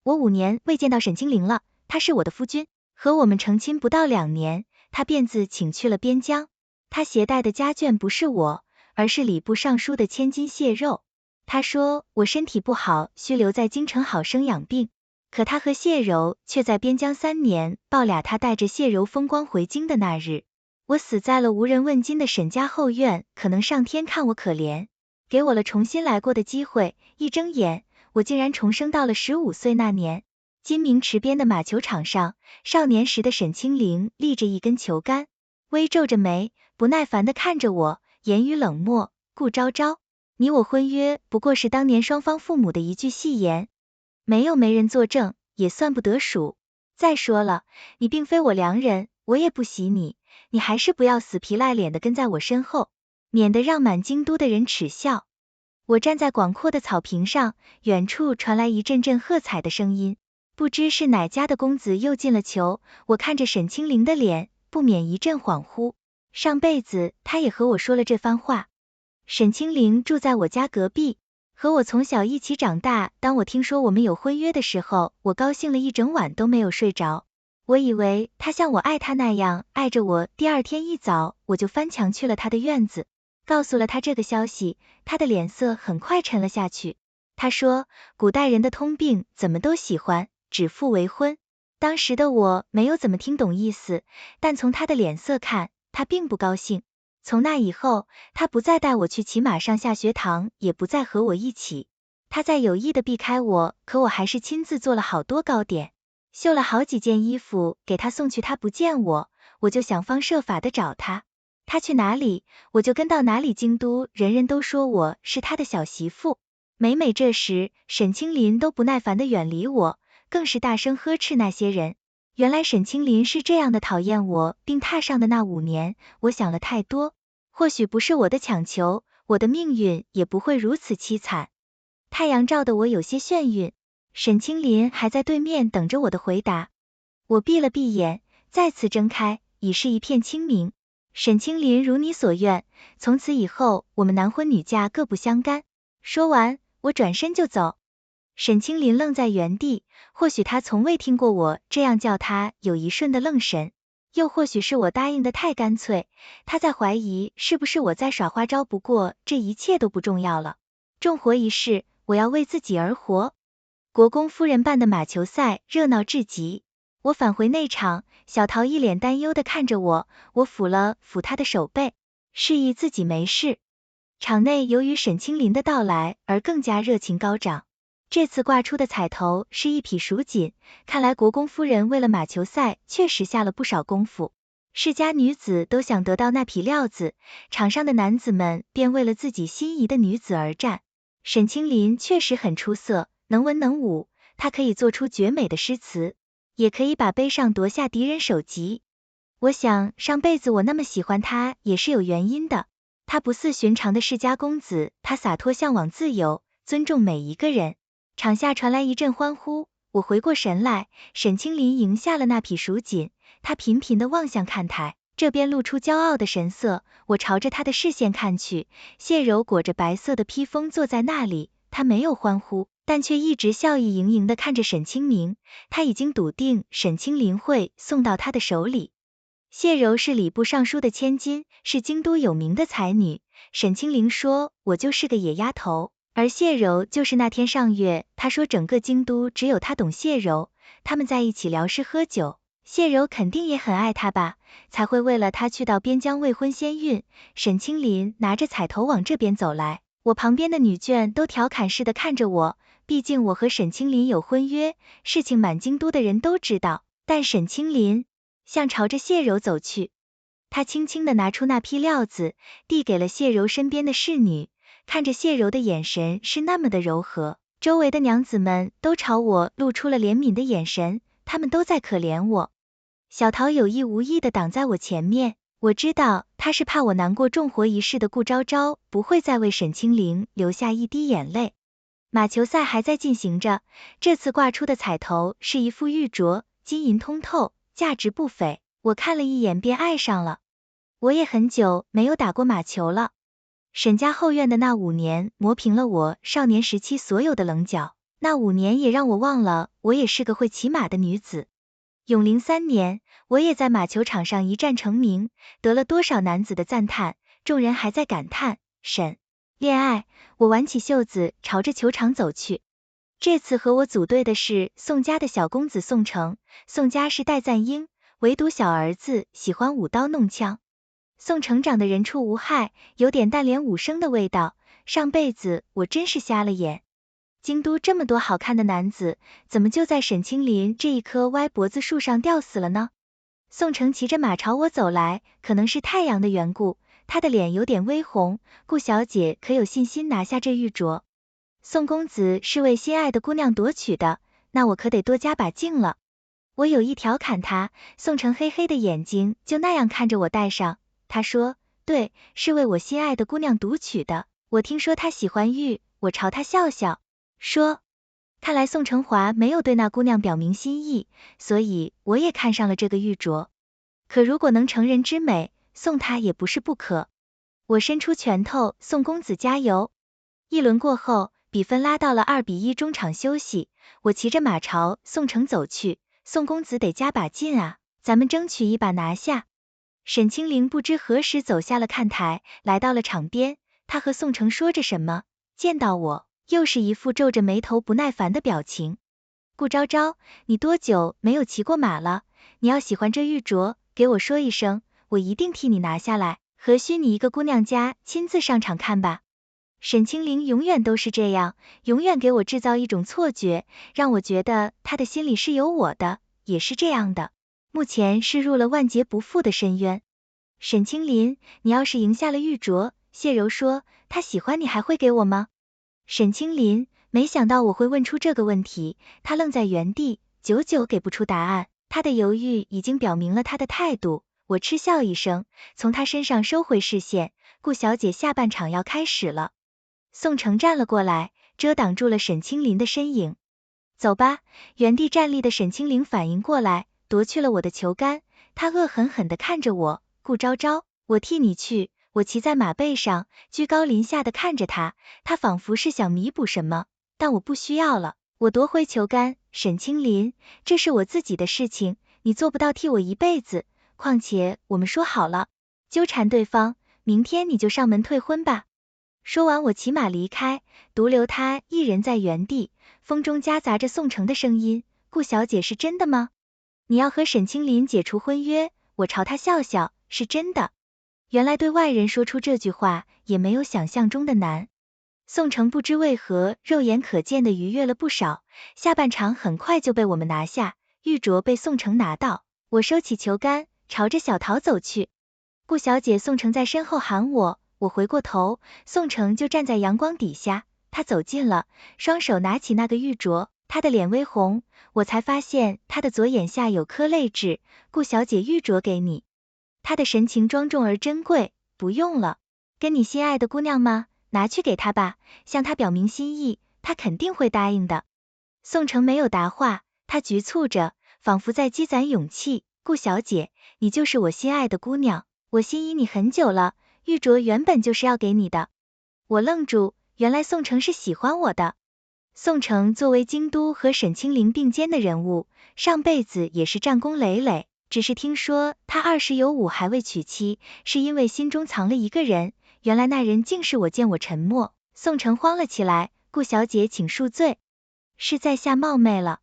我5年未见到沈清灵了，他是我的夫君，和我们成亲不到2年，他便自请去了边疆。他携带的家眷不是我，而是礼部尚书的千金谢肉。他说我身体不好，需留在京城好生养病。可他和谢柔却在边疆3年，报俩他带着谢柔风光回京的那日。我死在了无人问津的沈家后院，可能上天看我可怜，给我了重新来过的机会。一睁眼，我竟然重生到了15岁那年。金明池边的马球场上，少年时的沈清灵立着一根球杆，微皱着眉，不耐烦地看着我，言语冷漠。顾昭昭，你我婚约不过是当年双方父母的一句戏言，没有媒人作证，也算不得数。再说了，你并非我良人，我也不喜你，你还是不要死皮赖脸的跟在我身后，免得让满京都的人耻笑。我站在广阔的草坪上，远处传来一阵阵喝彩的声音。不知是哪家的公子又进了球，我看着沈清灵的脸，不免一阵恍惚。上辈子他也和我说了这番话。沈清灵住在我家隔壁，和我从小一起长大。当我听说我们有婚约的时候，我高兴了一整晚都没有睡着。我以为他像我爱他那样爱着我。第二天一早，我就翻墙去了他的院子，告诉了他这个消息。他的脸色很快沉了下去。他说，古代人的通病怎么都喜欢指腹为婚。当时的我没有怎么听懂意思，但从他的脸色看，他并不高兴。从那以后，他不再带我去骑马上下学堂，也不再和我一起。他在有意的避开我，可我还是亲自做了好多糕点，绣了好几件衣服给他送去。他不见我，我就想方设法的找他。他去哪里，我就跟到哪里。京都人人都说我是他的小媳妇。每每这时，沈清林都不耐烦的远离我，更是大声呵斥那些人。原来沈清林是这样的讨厌我，并踏上的那5年，我想了太多。或许不是我的强求，我的命运也不会如此凄惨。太阳照得我有些眩晕，沈清林还在对面等着我的回答。我闭了闭眼，再次睁开，已是一片清明。沈清林如你所愿，从此以后我们男婚女嫁各不相干。说完，我转身就走。沈清林愣在原地，或许他从未听过我这样叫他，有一瞬的愣神，又或许是我答应的太干脆，他在怀疑是不是我在耍花招。不过这一切都不重要了，重活一世，我要为自己而活。国公夫人办的马球赛热闹至极，我返回内场，小桃一脸担忧的看着我，我抚了抚她的手背，示意自己没事。场内由于沈清林的到来而更加热情高涨。这次挂出的彩头是一匹蜀锦，看来国公夫人为了马球赛确实下了不少功夫。世家女子都想得到那匹料子，场上的男子们便为了自己心仪的女子而战。沈清林确实很出色，能文能武，他可以做出绝美的诗词，也可以把碑上夺下敌人首级。我想上辈子我那么喜欢他也是有原因的。他不似寻常的世家公子，他洒脱向往自由，尊重每一个人。场下传来一阵欢呼，我回过神来，沈清林赢下了那匹蜀锦，他频频地望向看台，这边露出骄傲的神色。我朝着他的视线看去，谢柔裹着白色的披风坐在那里，他没有欢呼，但却一直笑意盈盈地看着沈清明，他已经笃定沈清林会送到他的手里。谢柔是礼部尚书的千金，是京都有名的才女。沈清林说我就是个野丫头，而谢柔就是那天上月，他说整个京都只有他懂谢柔，他们在一起聊诗喝酒，谢柔肯定也很爱他吧，才会为了他去到边疆未婚先孕。沈清林拿着彩头往这边走来，我旁边的女眷都调侃似的看着我，毕竟我和沈清林有婚约，事情满京都的人都知道。但沈清林向朝着谢柔走去，他轻轻地拿出那匹料子，递给了谢柔身边的侍女，看着谢柔的眼神是那么的柔和，周围的娘子们都朝我露出了怜悯的眼神，她们都在可怜我。小桃有意无意地挡在我前面，我知道她是怕我难过重活一世的顾昭昭不会再为沈清灵流下一滴眼泪。马球赛还在进行着，这次挂出的彩头是一副玉镯，金银通透，价值不菲，我看了一眼便爱上了。我也很久没有打过马球了。沈家后院的那5年磨平了我少年时期所有的棱角，那5年也让我忘了我也是个会骑马的女子。永龄3年，我也在马球场上一战成名，得了多少男子的赞叹，众人还在感叹沈恋爱。我挽起袖子朝着球场走去。这次和我组队的是宋家的小公子宋成，宋家是代赞英，唯独小儿子喜欢舞刀弄枪。宋成长得人畜无害，有点淡莲武生的味道，上辈子我真是瞎了眼。京都这么多好看的男子，怎么就在沈清林这一棵歪脖子树上吊死了呢？宋成骑着马朝我走来，可能是太阳的缘故，他的脸有点微红。顾小姐可有信心拿下这玉镯？宋公子是为心爱的姑娘夺取的，那我可得多加把劲了。我有意调侃他，宋成黑黑的眼睛就那样看着我戴上。他说，对，是为我心爱的姑娘夺取的。我听说他喜欢玉，我朝他笑笑，说，看来宋成华没有对那姑娘表明心意，所以我也看上了这个玉镯。可如果能成人之美，送他也不是不可。我伸出拳头，宋公子加油。一轮过后，比分拉到了2-1，中场休息。我骑着马朝宋城走去，宋公子得加把劲啊，咱们争取一把拿下。沈清灵不知何时走下了看台，来到了场边，他和宋城说着什么，见到我又是一副皱着眉头不耐烦的表情。顾昭昭，你多久没有骑过马了？你要喜欢这玉镯，给我说一声，我一定替你拿下来，何须你一个姑娘家亲自上场看吧。沈清灵永远都是这样，永远给我制造一种错觉，让我觉得她的心里是有我的，也是这样的。目前是入了万劫不复的深渊。沈清林，你要是赢下了玉镯，谢柔说她喜欢你还会给我吗？沈清林，没想到我会问出这个问题，他愣在原地，久久给不出答案。他的犹豫已经表明了他的态度。我嗤笑一声，从他身上收回视线。顾小姐下半场要开始了。宋城站了过来，遮挡住了沈清林的身影。走吧。原地站立的沈清林反应过来，夺去了我的球杆。他恶狠狠地看着我，顾昭昭，我替你去。我骑在马背上，居高临下的看着他，他仿佛是想弥补什么，但我不需要了。我夺回球杆，沈清林，这是我自己的事情，你做不到替我一辈子，况且我们说好了，纠缠对方，明天你就上门退婚吧。说完我骑马离开，独留他一人在原地，风中夹杂着宋城的声音，顾小姐是真的吗？你要和沈清林解除婚约？我朝他笑笑，是真的。原来对外人说出这句话也没有想象中的难。宋城不知为何肉眼可见的愉悦了不少，下半场很快就被我们拿下，玉镯被宋城拿到，我收起球杆，朝着小桃走去。顾小姐，宋城在身后喊我，我回过头，宋城就站在阳光底下，他走近了，双手拿起那个玉镯，他的脸微红，我才发现他的左眼下有颗泪痣。顾小姐，玉镯给你。他的神情庄重而珍贵，不用了，跟你心爱的姑娘吗？拿去给他吧，向他表明心意，他肯定会答应的。宋城没有答话，他局促着，仿佛在积攒勇气。顾小姐，你就是我心爱的姑娘，我心仪你很久了，玉镯原本就是要给你的。我愣住，原来宋城是喜欢我的。宋城作为京都和沈清灵并肩的人物，上辈子也是战功累累。只是听说他20有5还未娶妻，是因为心中藏了一个人，原来那人竟是我。见我沉默，宋城慌了起来，顾小姐请恕罪，是在下冒昧了。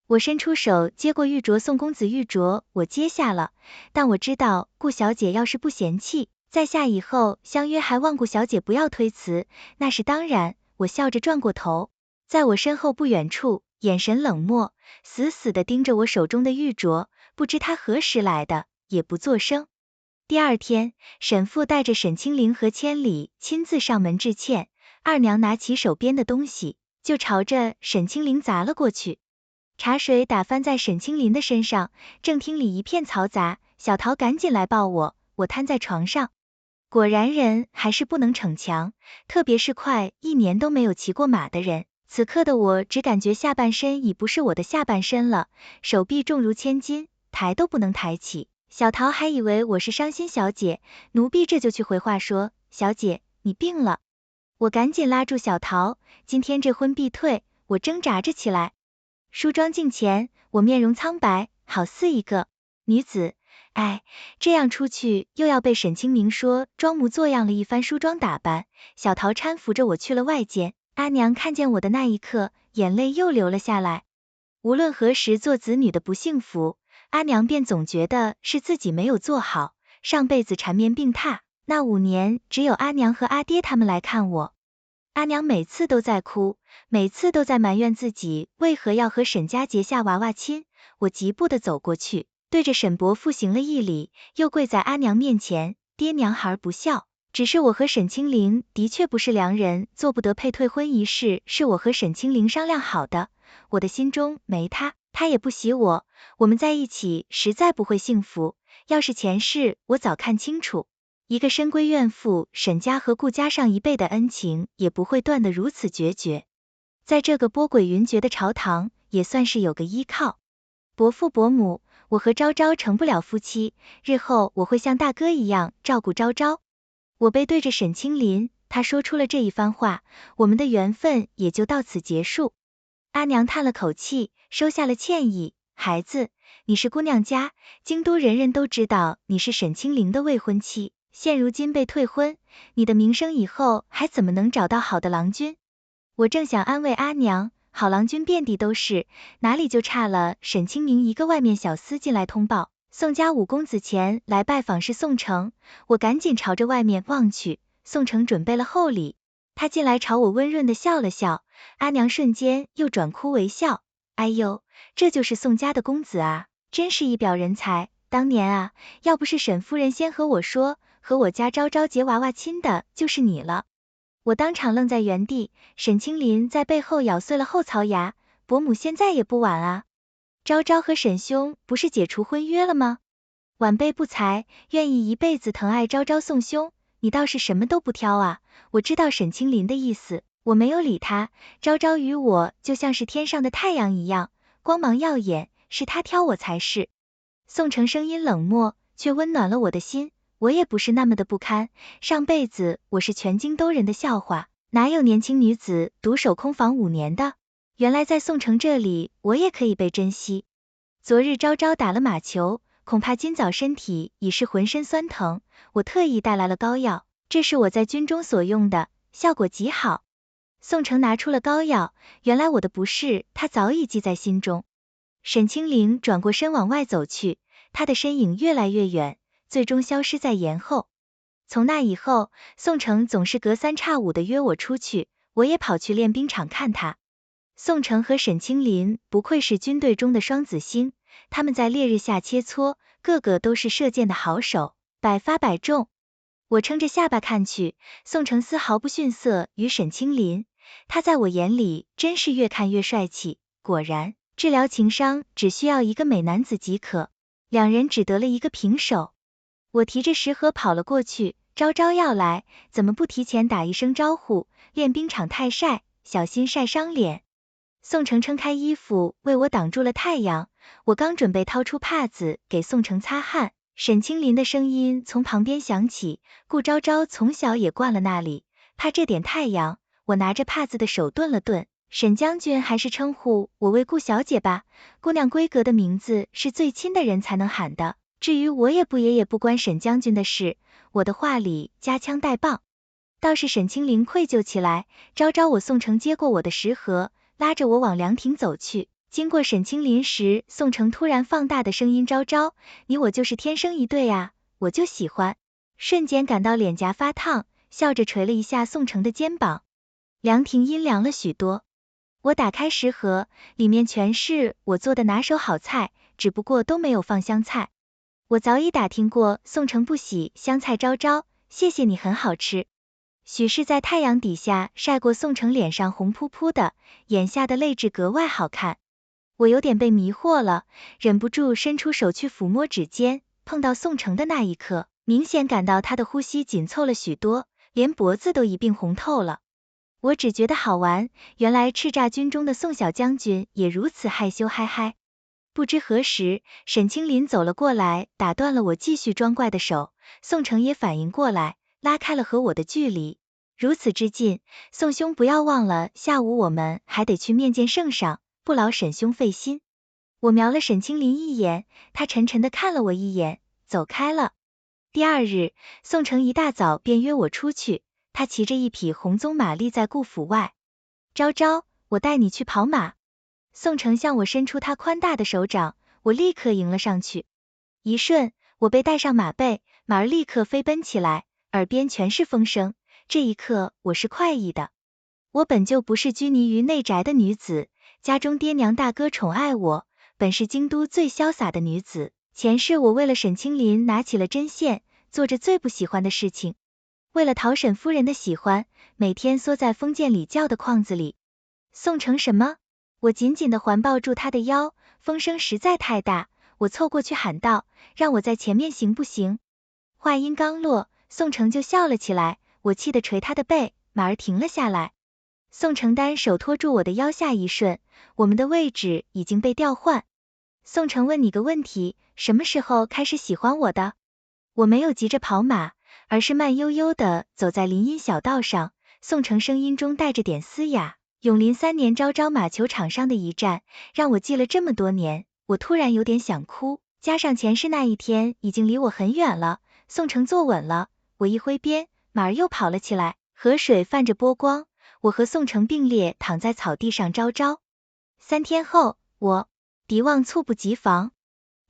我伸出手接过玉镯，宋公子玉镯我接下了，但我知道顾小姐要是不嫌弃，在下以后相约还望顾小姐不要推辞，那是当然。我笑着转过头，在我身后不远处，眼神冷漠，死死地盯着我手中的玉镯，不知他何时来的，也不作声。第二天，沈父带着沈清灵和千里亲自上门致歉，二娘拿起手边的东西，就朝着沈清灵砸了过去。茶水打翻在沈清林的身上，正厅里一片嘈杂，小桃赶紧来抱我，我瘫在床上。果然人还是不能逞强，特别是快1年都没有骑过马的人。此刻的我只感觉下半身已不是我的下半身了，手臂重如千斤，抬都不能抬起。小桃还以为我是伤心小姐，奴婢这就去回话说，小姐，你病了。我赶紧拉住小桃，今天这婚必退，我挣扎着起来。梳妆镜前，我面容苍白，好似一个女子。哎，这样出去又要被沈清明说装模作样了一番梳妆打扮。小桃搀扶着我去了外间，阿娘看见我的那一刻，眼泪又流了下来。无论何时做子女的不幸福，阿娘便总觉得是自己没有做好，上辈子缠绵病榻，那5年只有阿娘和阿爹他们来看我。阿娘每次都在哭，每次都在埋怨自己为何要和沈家结下娃娃亲。我急步的走过去，对着沈伯父行了一礼，又跪在阿娘面前，爹娘孩不孝，只是我和沈清灵的确不是良人，做不得配退婚一事是我和沈清灵商量好的，我的心中没他，他也不喜我，我们在一起实在不会幸福，要是前世我早看清楚，一个深闺怨妇，沈家和顾家上一辈的恩情也不会断得如此决绝。在这个波诡云谲的朝堂，也算是有个依靠。伯父伯母，我和昭昭成不了夫妻，日后我会像大哥一样照顾昭昭。我背对着沈清林，他说出了这一番话，我们的缘分也就到此结束。阿娘叹了口气，收下了歉意，孩子，你是姑娘家，京都人人都知道你是沈清灵的未婚妻，现如今被退婚，你的名声以后还怎么能找到好的郎君？我正想安慰阿娘，好郎君遍地都是，哪里就差了沈清明一个外面小厮进来通报，宋家5公子前来拜访是宋城。我赶紧朝着外面望去，宋城准备了厚礼，他进来朝我温润的笑了笑，阿娘瞬间又转哭为笑，哎呦，这就是宋家的公子啊，真是一表人才，当年啊，要不是沈夫人先和我说，和我家昭昭结娃娃亲的就是你了。我当场愣在原地，沈清林在背后咬碎了后槽牙，伯母现在也不晚啊。昭昭和沈兄不是解除婚约了吗？晚辈不才，愿意一辈子疼爱昭昭宋兄，你倒是什么都不挑啊。我知道沈清林的意思，我没有理他，昭昭与我就像是天上的太阳一样，光芒耀眼，是他挑我才是。宋城声音冷漠，却温暖了我的心。我也不是那么的不堪，上辈子我是全京都人的笑话，哪有年轻女子独守空房5年的？原来在宋城这里，我也可以被珍惜。昨日昭昭打了马球，恐怕今早身体已是浑身酸疼，我特意带来了膏药，这是我在军中所用的，效果极好。宋城拿出了膏药，原来我的不适他早已记在心中。沈清灵转过身往外走去，他的身影越来越远，最终消失在檐后。从那以后，宋城总是隔3差5的约我出去，我也跑去练兵场看他。宋城和沈清林不愧是军队中的双子星，他们在烈日下切磋，个个都是射箭的好手，百发百中。我撑着下巴看去，宋城丝毫不逊色于沈清林，他在我眼里真是越看越帅气，果然，治疗情伤只需要一个美男子即可，两人只得了一个平手。我提着食盒跑了过去，昭昭要来，怎么不提前打一声招呼？练兵场太晒，小心晒伤脸。宋城撑开衣服为我挡住了太阳，我刚准备掏出帕子给宋城擦汗，沈清林的声音从旁边响起，顾昭昭从小也惯了那里，怕这点太阳。我拿着帕子的手顿了顿，沈将军还是称呼我为顾小姐吧，姑娘闺阁的名字是最亲的人才能喊的，至于我也不关沈将军的事。我的话里夹枪带棒。倒是沈清林愧疚起来，昭昭我宋城接过我的食盒，拉着我往凉亭走去。经过沈清林时，宋城突然放大的声音，昭昭，你我就是天生一对啊，我就喜欢。瞬间感到脸颊发烫，笑着捶了一下宋城的肩膀。凉亭阴凉了许多。我打开食盒，里面全是我做的拿手好菜，只不过都没有放香菜。我早已打听过宋城不喜香菜，昭昭，谢谢你，很好吃。许是在太阳底下晒过，宋城脸上红扑扑的，眼下的泪痣格外好看。我有点被迷惑了，忍不住伸出手去抚摸指尖，碰到宋城的那一刻，明显感到他的呼吸紧凑了许多，连脖子都一并红透了。我只觉得好玩，原来叱咤军中的宋小将军也如此害羞嗨嗨。不知何时，沈清林走了过来，打断了我继续装怪的手，宋城也反应过来，拉开了和我的距离。如此之近，宋兄不要忘了，下午我们还得去面见圣上，不劳沈兄费心。我瞄了沈清林一眼，他沉沉地看了我一眼，走开了。第二日，宋城一大早便约我出去，他骑着一匹红鬃马立在顾府外。昭昭，我带你去跑马。宋城向我伸出他宽大的手掌，我立刻迎了上去。一瞬，我被带上马背，马儿立刻飞奔起来，耳边全是风声。这一刻，我是快意的。我本就不是拘泥于内宅的女子，家中爹娘大哥宠爱我，本是京都最潇洒的女子。前世我为了沈清林拿起了针线，做着最不喜欢的事情。为了讨沈夫人的喜欢，每天缩在封建礼教的框子里。宋城什么？我紧紧地环抱住他的腰，风声实在太大，我凑过去喊道，让我在前面行不行？话音刚落，宋城就笑了起来，我气得捶他的背，马儿停了下来。宋承丹手托住我的腰，下一瞬，我们的位置已经被调换。宋城问你个问题，什么时候开始喜欢我的？我没有急着跑马，而是慢悠悠地走在林荫小道上。宋城声音中带着点嘶哑，永临3年昭昭马球场上的一战，让我记了这么多年，我突然有点想哭，加上前世那一天已经离我很远了。宋城坐稳了，我一挥鞭，马儿又跑了起来，河水泛着波光，我和宋城并列躺在草地上。昭昭。3天后，我敌望猝不及防，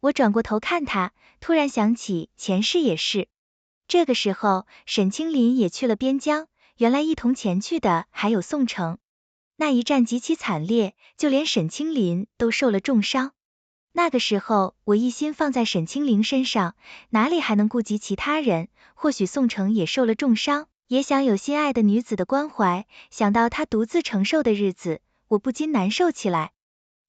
我转过头看他，突然想起前世也是。这个时候，沈清林也去了边疆，原来一同前去的还有宋城。那一战极其惨烈，就连沈清林都受了重伤。那个时候，我一心放在沈清林身上，哪里还能顾及其他人？或许宋城也受了重伤，也想有心爱的女子的关怀，想到他独自承受的日子，我不禁难受起来。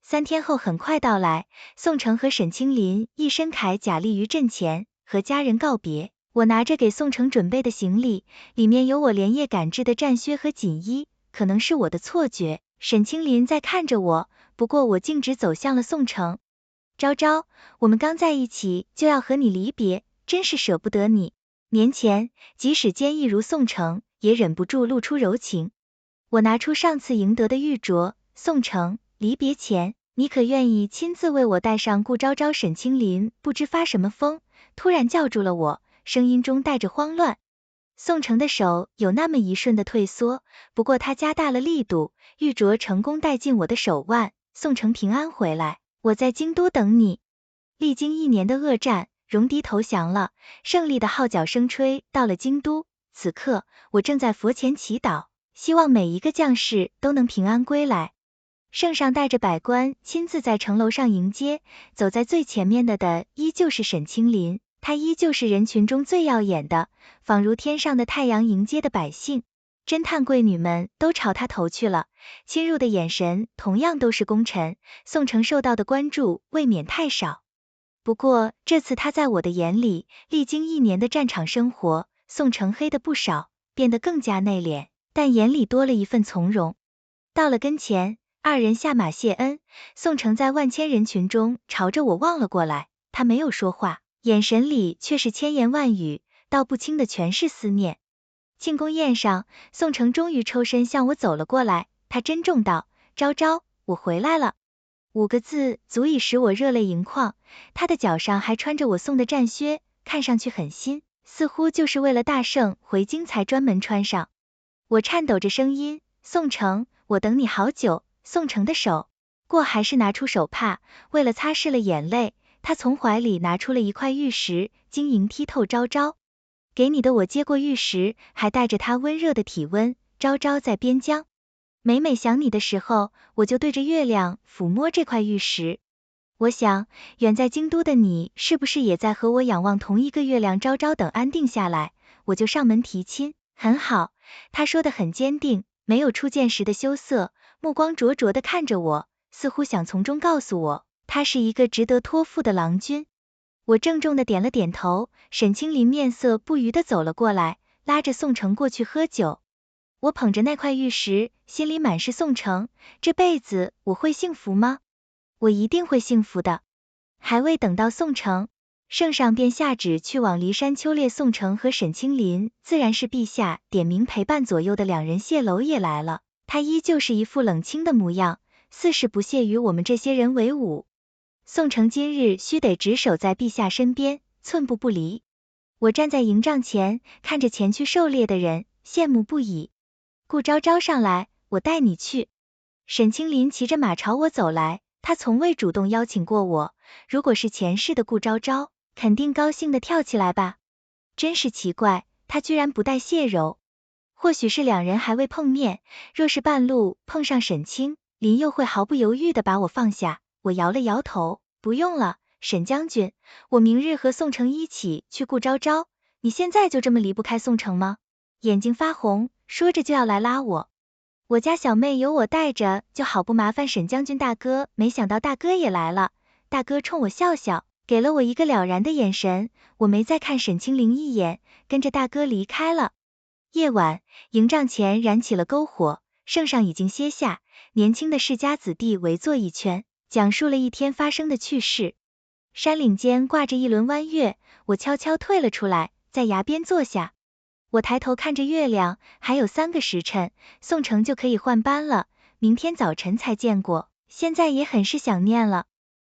3天后很快到来，宋城和沈清林一身铠甲立于阵前，和家人告别。我拿着给宋城准备的行李，里面有我连夜赶制的战靴和锦衣，可能是我的错觉，沈清林在看着我，不过我径直走向了宋城。昭昭，我们刚在一起就要和你离别，真是舍不得你。年前，即使坚毅如宋城，也忍不住露出柔情。我拿出上次赢得的玉镯，宋城，离别前，你可愿意亲自为我戴上？顾昭昭。沈清林不知发什么疯，突然叫住了我，声音中带着慌乱。宋城的手有那么一瞬的退缩，不过他加大了力度，玉镯成功戴进我的手腕。宋城平安回来，我在京都等你。历经1年的恶战，戎狄投降了，胜利的号角声吹到了京都。此刻，我正在佛前祈祷，希望每一个将士都能平安归来。圣上带着百官亲自在城楼上迎接，走在最前面的依旧是沈清林，他依旧是人群中最耀眼的，仿如天上的太阳迎接的百姓。侦探贵女们都朝他投去了侵入的眼神，同样都是功臣。宋城受到的关注未免太少。不过这次他在我的眼里，历经1年的战场生活，宋城黑的不少，变得更加内敛，但眼里多了一份从容。到了跟前，二人下马谢恩，宋城在万千人群中朝着我望了过来，他没有说话，眼神里却是千言万语，道不清的全是思念。庆功宴上，宋城终于抽身向我走了过来，他珍重道，昭昭，我回来了。5个字足以使我热泪盈眶，他的脚上还穿着我送的战靴，看上去很新，似乎就是为了大胜回京才专门穿上。我颤抖着声音，宋城，我等你好久。宋城的手过还是拿出手帕，为了擦拭了眼泪，他从怀里拿出了一块玉石，晶莹剔透。昭昭，给你的。我接过玉石，还带着他温热的体温。昭昭在边疆，每每想你的时候，我就对着月亮抚摸这块玉石。我想，远在京都的你，是不是也在和我仰望同一个月亮？昭昭，等安定下来，我就上门提亲。很好，他说得很坚定，没有初见时的羞涩，目光灼灼地看着我，似乎想从中告诉我，他是一个值得托付的郎君。我郑重地点了点头，沈清林面色不愉地走了过来，拉着宋城过去喝酒。我捧着那块玉石，心里满是宋城，这辈子我会幸福吗？我一定会幸福的。还未等到宋城，圣上便下旨去往骊山丘猎宋城和沈清林，自然是陛下点名陪伴左右的两人。谢楼也来了，他依旧是一副冷清的模样，似是不屑与我们这些人为伍。宋城今日须得只守在陛下身边，寸步不离。我站在营帐前，看着前去狩猎的人，羡慕不已。顾昭昭上来，我带你去。沈清林骑着马朝我走来，他从未主动邀请过我，如果是前世的顾昭昭，肯定高兴地跳起来吧。真是奇怪，他居然不带谢柔。或许是两人还未碰面，若是半路碰上沈清林，又会毫不犹豫地把我放下。我摇了摇头，不用了，沈将军，我明日和宋城一起去顾昭昭，你现在就这么离不开宋城吗？眼睛发红，说着就要来拉我。我家小妹有我带着，就好不麻烦沈将军大哥，没想到大哥也来了。大哥冲我笑笑，给了我一个了然的眼神，我没再看沈清林一眼，跟着大哥离开了。夜晚，营帐前燃起了篝火，圣上已经歇下，年轻的世家子弟围坐一圈，讲述了一天发生的趣事。山岭间挂着一轮弯月，我悄悄退了出来，在崖边坐下。我抬头看着月亮，还有3个时辰，宋城就可以换班了，明天早晨才见过，现在也很是想念了。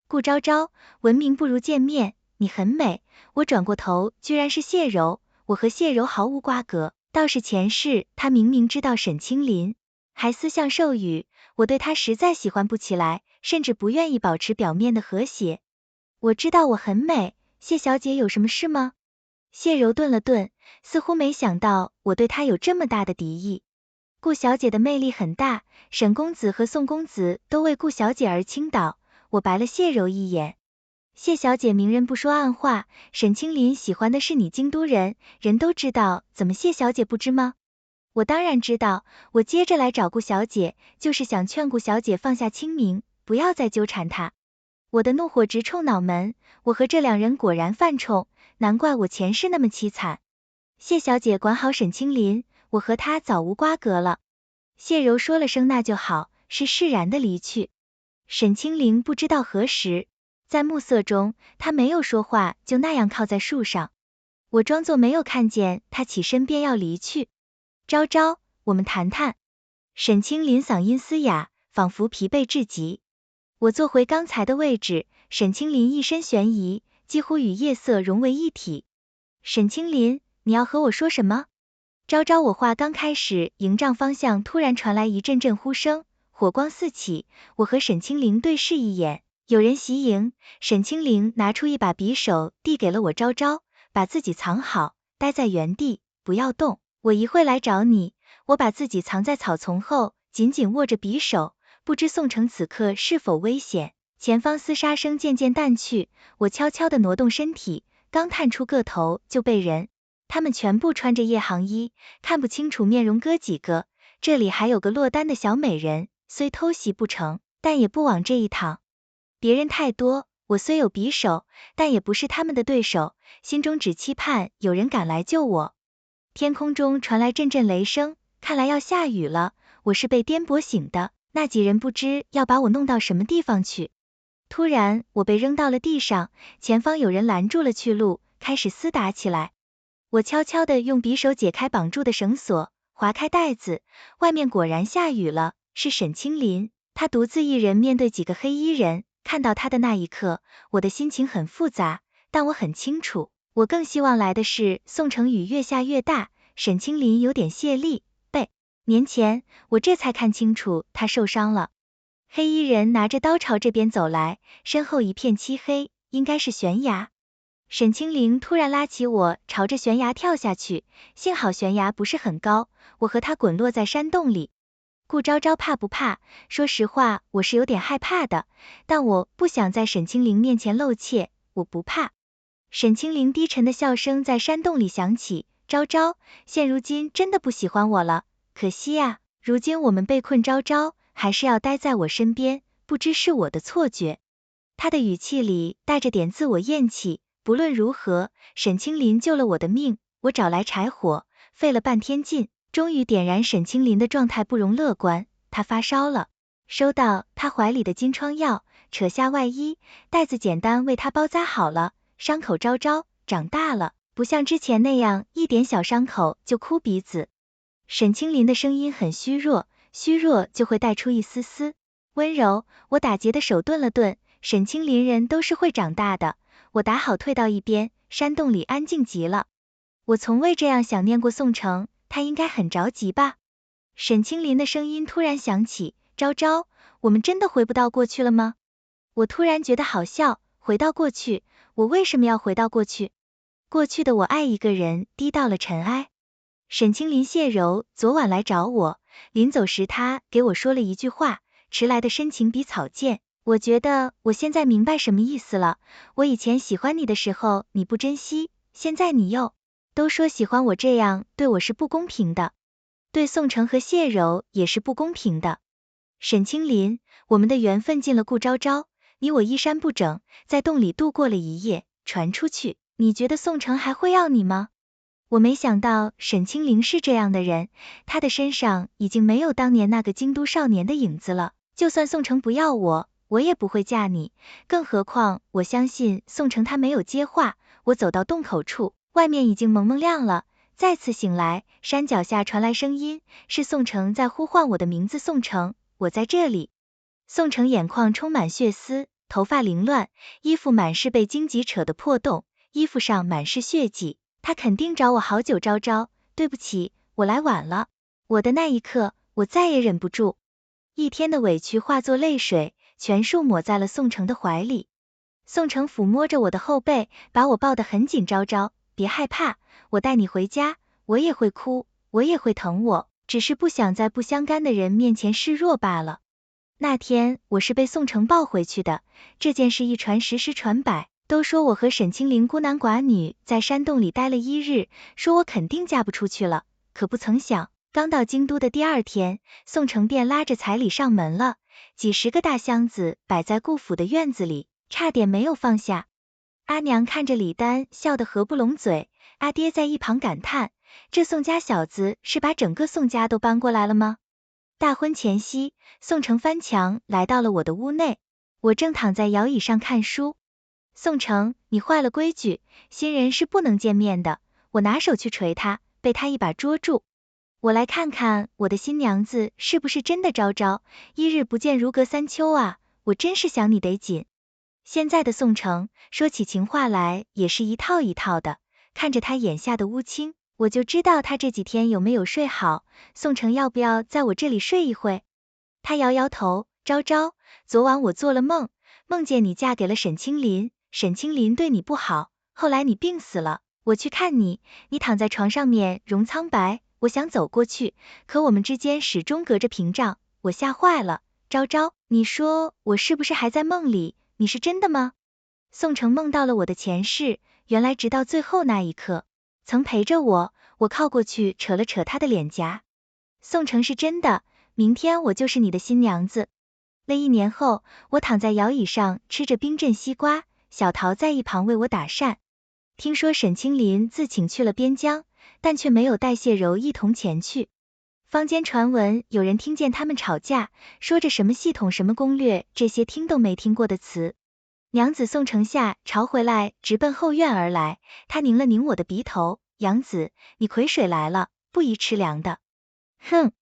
顾昭昭，闻名不如见面，你很美。我转过头，居然是谢柔，我和谢柔毫无瓜葛，倒是前世他明明知道沈清林，还私相授予，我对他实在喜欢不起来，甚至不愿意保持表面的和谐。我知道我很美，谢小姐有什么事吗？谢柔顿了顿，似乎没想到我对她有这么大的敌意。顾小姐的魅力很大，沈公子和宋公子都为顾小姐而倾倒。我白了谢柔一眼，谢小姐明人不说暗话，沈清林喜欢的是你京都人，人都知道，怎么谢小姐不知吗？我当然知道，我接着来找顾小姐，就是想劝顾小姐放下清明，不要再纠缠她。我的怒火直冲脑门，我和这两人果然犯冲，难怪我前世那么凄惨。谢小姐管好沈清林，我和他早无瓜葛了。谢柔说了声那就好，是释然的离去。沈清林不知道何时，在暮色中，他没有说话，就那样靠在树上。我装作没有看见，他起身便要离去。昭昭，我们谈谈。沈清林嗓音嘶哑，仿佛疲惫至极。我坐回刚才的位置，沈清林一身悬疑，几乎与夜色融为一体。沈清林，你要和我说什么？昭昭，我话刚开始，营帐方向突然传来一阵阵呼声，火光四起，我和沈清林对视一眼，有人袭营。沈清林拿出一把匕首递给了我昭昭，把自己藏好，待在原地，不要动，我一会来找你。我把自己藏在草丛后，紧紧握着匕首，不知宋城此刻是否危险。前方厮杀声渐渐淡去，我悄悄地挪动身体，刚探出个头就被人，他们全部穿着夜行衣，看不清楚面容哥几个，这里还有个落单的小美人，虽偷袭不成，但也不往这一趟。别人太多，我虽有匕首，但也不是他们的对手，心中只期盼有人赶来救我。天空中传来阵阵雷声，看来要下雨了，我是被颠簸醒的，那几人不知要把我弄到什么地方去。突然，我被扔到了地上，前方有人拦住了去路，开始厮打起来。我悄悄地用匕首解开绑住的绳索，划开袋子，外面果然下雨了，是沈清林，他独自一人面对几个黑衣人，看到他的那一刻，我的心情很复杂，但我很清楚，我更希望来的是宋城雨越下越大，沈清林有点泄力，年前，我这才看清楚他受伤了。黑衣人拿着刀朝这边走来，身后一片漆黑，应该是悬崖。沈清林突然拉起我，朝着悬崖跳下去，幸好悬崖不是很高，我和他滚落在山洞里。顾昭昭怕不怕？说实话，我是有点害怕的，但我不想在沈清林面前露怯，我不怕。沈清林低沉的笑声在山洞里响起，昭昭，现如今真的不喜欢我了，可惜啊，如今我们被困，昭昭还是要待在我身边，不知是我的错觉。他的语气里带着点自我厌弃，不论如何，沈清林救了我的命，我找来柴火，费了半天劲，终于点燃。沈清林的状态不容乐观，他发烧了。收到他怀里的金疮药，扯下外衣，袋子简单为他包扎好了。伤口昭昭，长大了，不像之前那样一点小伤口就哭鼻子。沈清林的声音很虚弱，虚弱就会带出一丝丝温柔。我打结的手顿了顿，沈清林人都是会长大的。我打好退到一边，山洞里安静极了。我从未这样想念过宋城，他应该很着急吧。沈清林的声音突然响起，昭昭，我们真的回不到过去了吗？我突然觉得好笑，回到过去，我为什么要回到过去？过去的我爱一个人低到了尘埃。沈清林谢柔昨晚来找我，临走时他给我说了一句话，迟来的深情比草贱。我觉得我现在明白什么意思了。我以前喜欢你的时候你不珍惜，现在你又都说喜欢我，这样对我是不公平的，对宋城和谢柔也是不公平的。沈清林，我们的缘分进了顾昭昭，你我衣衫不整，在洞里度过了一夜，传出去，你觉得宋城还会要你吗？我没想到沈清林是这样的人，他的身上已经没有当年那个京都少年的影子了。就算宋城不要我，我也不会嫁你，更何况我相信宋城他没有接话。我走到洞口处，外面已经蒙蒙亮了。再次醒来，山脚下传来声音，是宋城在呼唤我的名字，宋城，我在这里。宋城眼眶充满血丝，头发凌乱，衣服满是被荆棘扯的破洞，衣服上满是血迹。他肯定找我好久，昭昭，对不起，我来晚了。我的那一刻，我再也忍不住，一天的委屈化作泪水，全数抹在了宋城的怀里。宋城抚摸着我的后背，把我抱得很紧，昭昭，别害怕，我带你回家，我也会哭，我也会疼我，只是不想在不相干的人面前示弱罢了。那天我是被宋城抱回去的，这件事一传十，十传百，都说我和沈清林孤男寡女在山洞里待了1日，说我肯定嫁不出去了。可不曾想，刚到京都的第2天，宋城便拉着彩礼上门了，几十个大箱子摆在顾府的院子里，差点没有放下。阿娘看着李丹笑得合不拢嘴，阿爹在一旁感叹，这宋家小子是把整个宋家都搬过来了吗？大婚前夕，宋城翻墙来到了我的屋内，我正躺在摇椅上看书。宋城，你坏了规矩，新人是不能见面的。我拿手去捶他，被他一把捉住。我来看看我的新娘子是不是真的昭昭，1日不见如隔3秋啊，我真是想你得紧。现在的宋城说起情话来也是一套一套的，看着他眼下的乌青，我就知道他这几天有没有睡好。宋城要不要在我这里睡一会？他摇摇头，昭昭，昨晚我做了梦，梦见你嫁给了沈清林，沈清林对你不好，后来你病死了，我去看你，你躺在床上面容苍白，我想走过去，可我们之间始终隔着屏障，我吓坏了。昭昭，你说我是不是还在梦里？你是真的吗？宋城梦到了我的前世，原来直到最后那一刻曾陪着我。我靠过去扯了扯他的脸颊，宋城是真的，明天我就是你的新娘子。那1年后，我躺在摇椅上吃着冰镇西瓜，小桃在一旁为我打扇。听说沈清林自请去了边疆，但却没有带谢柔一同前去。坊间传闻有人听见他们吵架，说着什么系统什么攻略，这些听都没听过的词。娘子宋城下朝回来，直奔后院而来，他拧了拧我的鼻头，杨子，你癸水来了，不宜吃凉的。哼，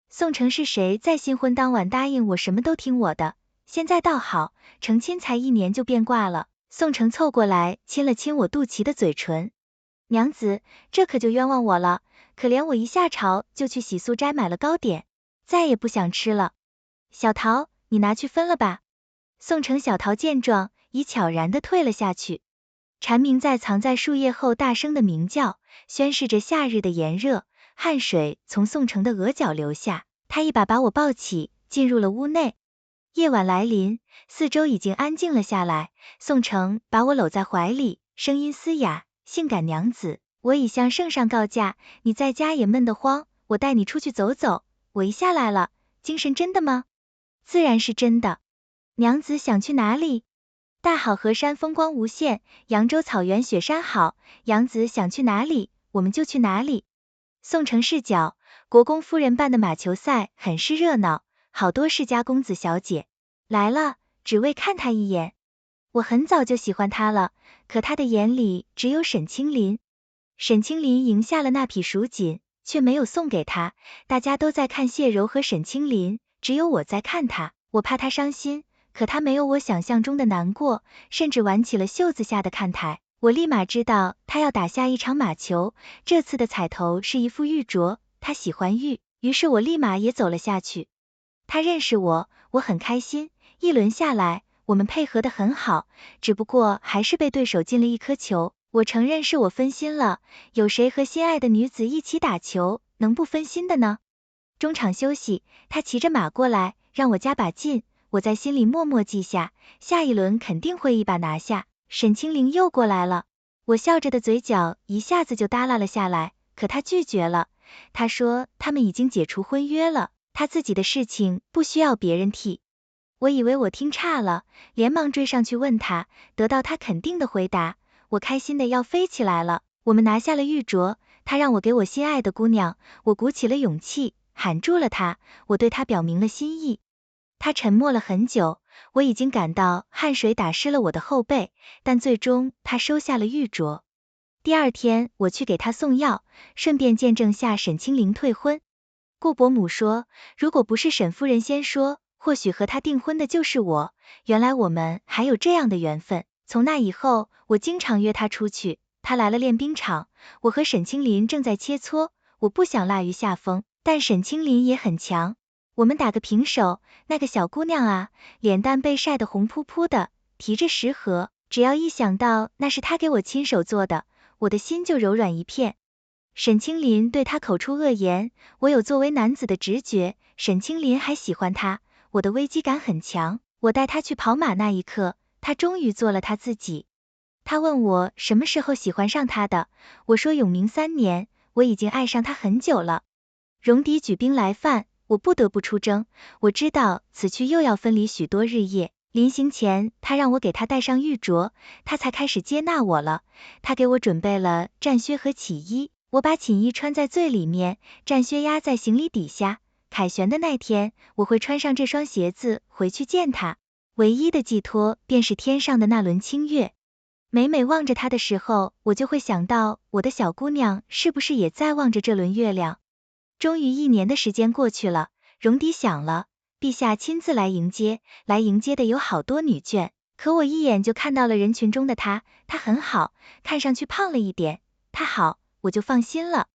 宋城是谁在新婚当晚答应我什么都听我的，现在倒好，成亲才1年就变卦了。宋城凑过来亲了亲我肚脐的嘴唇，娘子，这可就冤枉我了，可怜我一下朝就去洗素斋买了糕点，再也不想吃了。小桃，你拿去分了吧。宋城小桃见状，已悄然地退了下去。蝉鸣在藏在树叶后大声的鸣叫，宣示着夏日的炎热，汗水从宋城的额角流下，他一把把我抱起，进入了屋内。夜晚来临，四周已经安静了下来，宋城把我搂在怀里，声音嘶哑，性感娘子，我已向圣上告假，你在家也闷得慌，我带你出去走走。我一下来了，精神真的吗？自然是真的。娘子想去哪里？大好河山风光无限，扬州草原雪山好，杨子想去哪里，我们就去哪里。宋城视角，国公夫人办的马球赛很是热闹，好多世家公子小姐来了，只为看他一眼。我很早就喜欢他了，可他的眼里只有沈清林。沈清林赢下了那匹蜀锦，却没有送给他。大家都在看谢柔和沈清林，只有我在看他。我怕他伤心，可他没有我想象中的难过，甚至挽起了袖子下的看台。我立马知道他要打下一场马球，这次的彩头是一副玉镯，他喜欢玉，于是我立马也走了下去。他认识我，我很开心。一轮下来，我们配合得很好，只不过还是被对手进了一颗球。我承认是我分心了，有谁和心爱的女子一起打球，能不分心的呢？中场休息，他骑着马过来，让我加把劲，我在心里默默记下，下一轮肯定会一把拿下。沈清灵又过来了，我笑着的嘴角一下子就耷拉了下来，可他拒绝了，他说他们已经解除婚约了，他自己的事情不需要别人替。我以为我听差了，连忙追上去问他，得到他肯定的回答，我开心的要飞起来了。我们拿下了玉镯，他让我给我心爱的姑娘，我鼓起了勇气，喊住了他，我对他表明了心意。他沉默了很久，我已经感到汗水打湿了我的后背，但最终他收下了玉镯。第二天我去给他送药，顺便见证下沈清灵退婚。顾伯母说，如果不是沈夫人先说，或许和他订婚的就是我，原来我们还有这样的缘分。从那以后，我经常约他出去，他来了练兵场，我和沈清林正在切磋，我不想落于下风，但沈清林也很强，我们打个平手。那个小姑娘啊，脸蛋被晒得红扑扑的，提着食盒，只要一想到那是他给我亲手做的，我的心就柔软一片。沈清林对他口出恶言，我有作为男子的直觉，沈清林还喜欢他，我的危机感很强。我带他去跑马那一刻，他终于做了他自己。他问我什么时候喜欢上他的，我说永明3年，我已经爱上他很久了。戎狄举兵来犯，我不得不出征，我知道此去又要分离许多日夜。临行前，他让我给他戴上玉镯，他才开始接纳我了。他给我准备了战靴和起衣，我把寝衣穿在最里面，战靴压在行李底下。凯旋的那天，我会穿上这双鞋子回去见他，唯一的寄托便是天上的那轮清月。每每望着他的时候，我就会想到我的小姑娘是不是也在望着这轮月亮。终于1年的时间过去了，戎狄响了，陛下亲自来迎接，来迎接的有好多女眷，可我一眼就看到了人群中的他，他很好，看上去胖了一点，他好，我就放心了。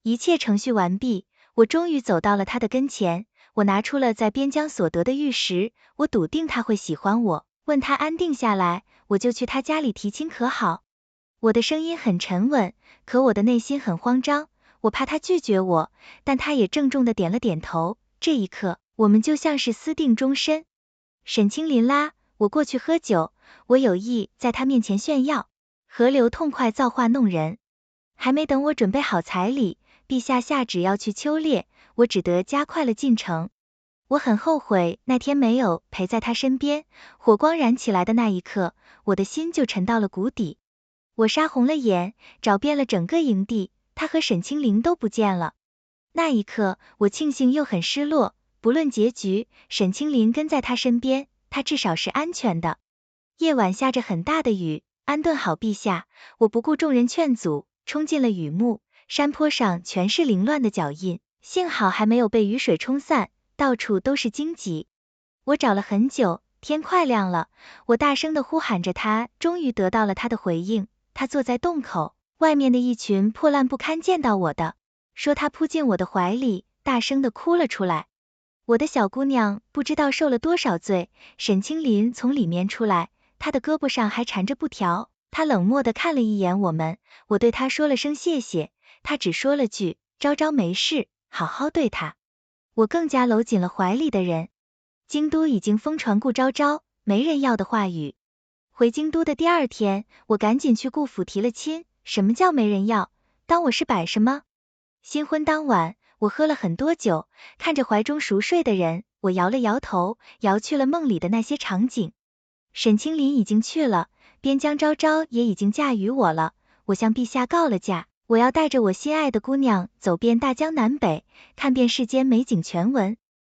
一切程序完毕，我终于走到了他的跟前，我拿出了在边疆所得的玉石，我笃定他会喜欢我，问他安定下来，我就去他家里提亲可好？我的声音很沉稳，可我的内心很慌张，我怕他拒绝我，但他也郑重的点了点头，这一刻，我们就像是私定终身。沈清林啦，我过去喝酒，我有意在他面前炫耀，河流痛快造化弄人。还没等我准备好彩礼，陛下下旨要去秋猎，我只得加快了进程。我很后悔那天没有陪在他身边，火光燃起来的那一刻，我的心就沉到了谷底。我杀红了眼，找遍了整个营地，他和沈清灵都不见了。那一刻，我庆幸又很失落，不论结局，沈清灵跟在他身边，他至少是安全的。夜晚下着很大的雨，安顿好陛下，我不顾众人劝阻，冲进了雨幕，山坡上全是凌乱的脚印，幸好还没有被雨水冲散，到处都是荆棘。我找了很久，天快亮了，我大声的呼喊着他，终于得到了他的回应。他坐在洞口，外面的一群破烂不堪见到我的，说他扑进我的怀里，大声的哭了出来。我的小姑娘不知道受了多少罪。沈清林从里面出来，他的胳膊上还缠着布条，他冷漠的看了一眼我们，我对他说了声谢谢，他只说了句昭昭没事，好好对他。我更加搂紧了怀里的人。京都已经疯传顾昭昭没人要的话语。回京都的第2天，我赶紧去顾府提了亲。什么叫没人要？当我是摆设吗？新婚当晚，我喝了很多酒，看着怀中熟睡的人，我摇了摇头，摇去了梦里的那些场景。沈清林已经去了，边疆昭昭也已经嫁与我了，我向陛下告了假，我要带着我心爱的姑娘走遍大江南北，看遍世间美景全文。